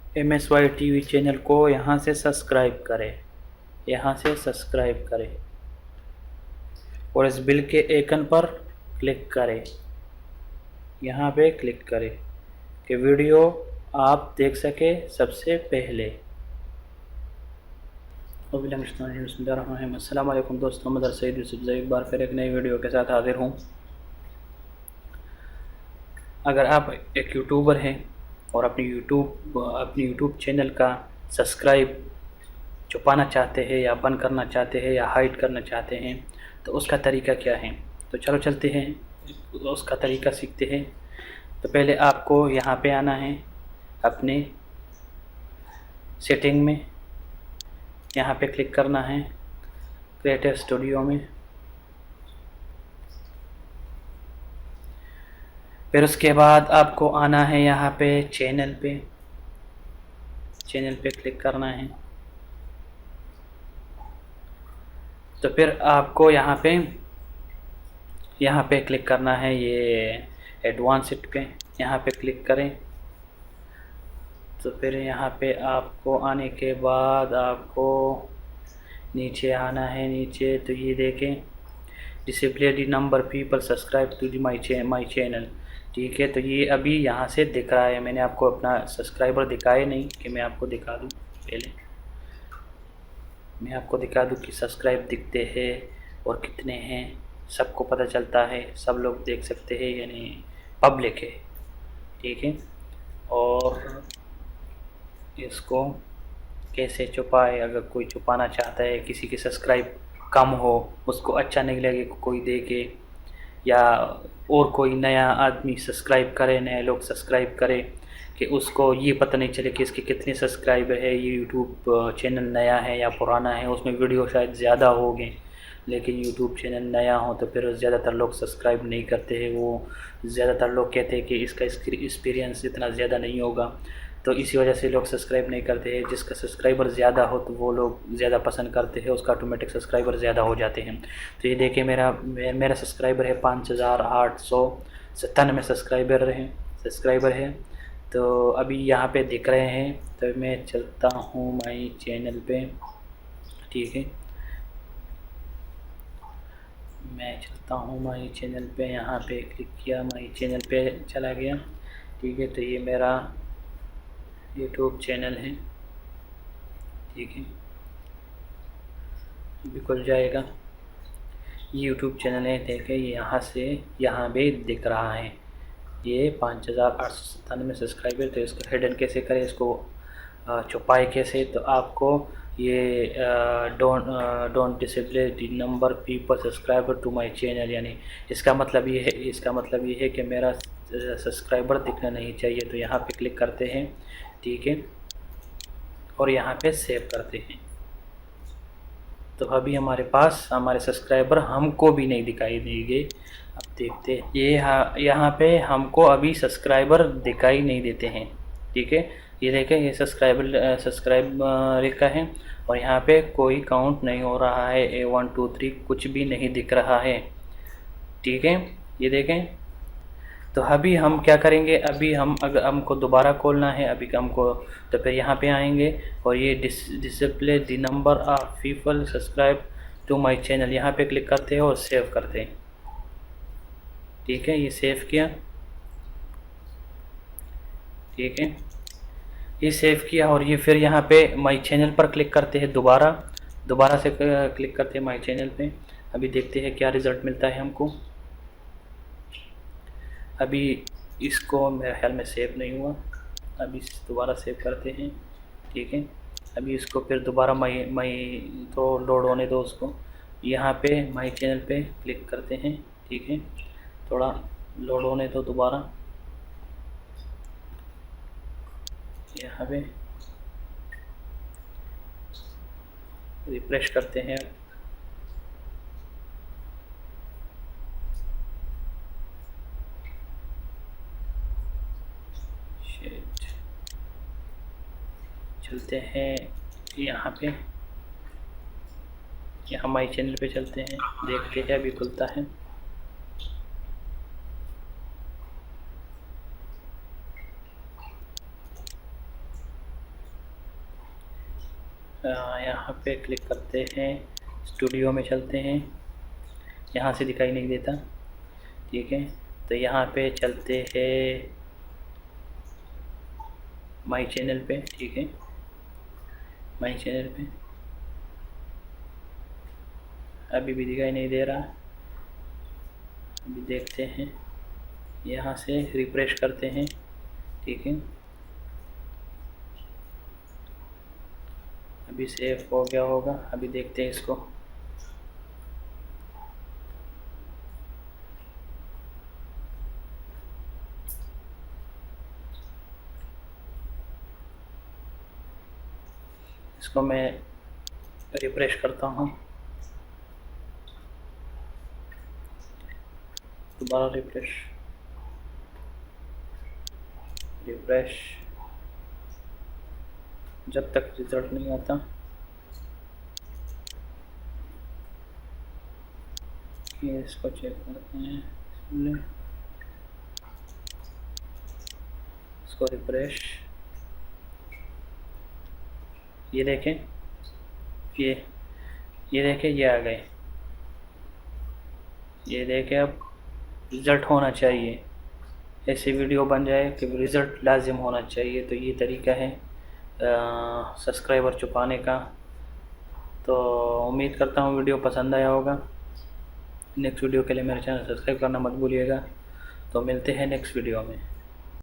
MSY TV channel को यहाँ से सब्सक्राइब करें, यहाँ से सब्सक्राइब करें और इस बिल के आइकन पर क्लिक करें, यहाँ पे क्लिक करें कि वीडियो आप देख सके सबसे पहले। अस्सलाम वालेकुम दोस्तों, मदर सईद यूसुफ एक बार फिर एक नई वीडियो के साथ हाजिर हूँ। अगर आप एक यूट्यूबर हैं और अपनी यूट्यूब चैनल का सब्सक्राइब छुपाना चाहते हैं या बंद करना चाहते हैं या हाइड करना चाहते हैं तो उसका तरीका क्या है, तो चलो चलते हैं उसका तरीका सीखते हैं। तो पहले आपको यहाँ पे आना है अपने सेटिंग में, यहाँ पे क्लिक करना है क्रिएटर स्टूडियो में। फिर उसके बाद आपको आना है यहाँ पे चैनल पे क्लिक करना है। तो फिर आपको यहाँ पे क्लिक करना है ये एडवांस्ड पे, यहाँ पे क्लिक करें। तो फिर यहाँ पे आपको आने के बाद आपको नीचे आना है, नीचे तो ये देखें display the number people subscribe to the my channel, ठीक है। तो ये अभी यहाँ से दिख रहा है, मैंने आपको अपना सब्सक्राइबर दिखाए नहीं कि मैं आपको दिखा दूँ। पहले मैं आपको दिखा दूँ कि सब्सक्राइब दिखते हैं और कितने हैं, सबको पता चलता है, सब लोग देख सकते हैं, यानी पब्लिक है, ठीक है। और इसको कैसे छुपाए, अगर कोई छुपाना चाहता है, किसी के सब्सक्राइब कम हो, उसको अच्छा नहीं लगे कोई देखे, या और कोई नया आदमी सब्सक्राइब करे, नए लोग सब्सक्राइब करें कि उसको ये पता नहीं चले कि इसके कितने सब्सक्राइबर है, ये यूट्यूब चैनल नया है या पुराना है, उसमें वीडियो शायद ज़्यादा हो गए लेकिन यूट्यूब चैनल नया हो तो फिर ज़्यादातर लोग सब्सक्राइब नहीं करते हैं। वो ज़्यादातर लोग कहते हैं कि इसका एक्सपीरियंस इतना ज़्यादा नहीं होगा, तो इसी वजह से लोग सब्सक्राइब नहीं करते हैं। जिसका सब्सक्राइबर ज़्यादा हो तो वो लोग ज़्यादा पसंद करते हैं, उसका ऑटोमेटिक सब्सक्राइबर ज़्यादा हो जाते हैं। तो ये देखिए मेरा सब्सक्राइबर है 5897 सब्सक्राइबर है। तो अभी यहाँ पे दिख रहे हैं, तो मैं चलता हूँ माई चैनल पे, ठीक है। मैं चलता हूँ माई चैनल पे, यहाँ पे क्लिक किया, माई चैनल पे चला गया, ठीक है। तो ये मेरा यूट्यूब चैनल है, ठीक है, अभी खुल जाएगा। ये यूट्यूब चैनल है, देखें यहाँ से यहाँ भी दिख रहा है ये 5897 सब्सक्राइबर। तो इसको हिडन कैसे करें, इसको छुपाए कैसे, तो आपको ये don't display the number people subscriber to my channel, यानी इसका मतलब ये है कि मेरा सब्सक्राइबर दिखना नहीं चाहिए। तो यहाँ पे क्लिक करते हैं, ठीक है, और यहाँ पे सेव करते हैं। तो अभी हमारे पास हमारे सब्सक्राइबर हमको भी नहीं दिखाई देंगे। अब देखते हैं, ये यहाँ पे हमको अभी सब्सक्राइबर दिखाई नहीं देते हैं, ठीक है। ये देखें, ये सब्सक्राइब लिखा है और यहाँ पे कोई काउंट नहीं हो रहा है, 1 2 3 कुछ भी नहीं दिख रहा है, ठीक है। ये देखें। तो अभी हम क्या करेंगे, अभी हम अगर हमको दोबारा खोलना है अभी हमको, तो फिर यहाँ पे आएंगे और ये display the number of people subscribe to my channel, यहाँ पे क्लिक करते हैं और सेव करते हैं, ठीक है। ये सेव किया, ठीक है, ये सेव किया और ये फिर यहाँ पे माय चैनल पर क्लिक करते हैं, दोबारा से क्लिक करते हैं माय चैनल पे। अभी देखते हैं क्या रिज़ल्ट मिलता है हमको। अभी इसको मेरे ख्याल में सेव नहीं हुआ, अभी दोबारा सेव करते हैं, ठीक है। अभी इसको फिर दोबारा मई तो लोड होने दो उसको। यहाँ पे माई चैनल पे क्लिक करते हैं, ठीक है, थोड़ा लोड होने दो दोबारा। यहाँ पे रिफ्रेश करते हैं, चलते हैं यहाँ पे, यहाँ माई चैनल पे चलते हैं, देखते हैं अभी खुलता है। यहाँ पे क्लिक करते हैं, स्टूडियो में चलते हैं। यहाँ से दिखाई नहीं देता, ठीक है। तो यहाँ पे चलते हैं माई चैनल पे, ठीक है। माई चैनल पे अभी भी दिखाई नहीं दे रहा, अभी देखते हैं। यहाँ से रिफ्रेश करते हैं, ठीक है। अभी सेव हो गया होगा, अभी देखते हैं इसको। इसको मैं रिफ्रेश करता हूँ, दोबारा रिफ्रेश, जब तक रिज़ल्ट नहीं आता। ये इसको चेक करते हैं, इसको रिफ्रेश। ये देखें, ये देखें, ये आ गए। ये देखें, अब रिज़ल्ट होना चाहिए, ऐसी वीडियो बन जाए कि रिज़ल्ट लाजिम होना चाहिए। तो ये तरीका है सब्सक्राइबर छुपाने का। तो उम्मीद करता हूँ वीडियो पसंद आया होगा। नेक्स्ट वीडियो के लिए मेरे चैनल सब्सक्राइब करना मत भूलिएगा। तो मिलते हैं नेक्स्ट वीडियो में।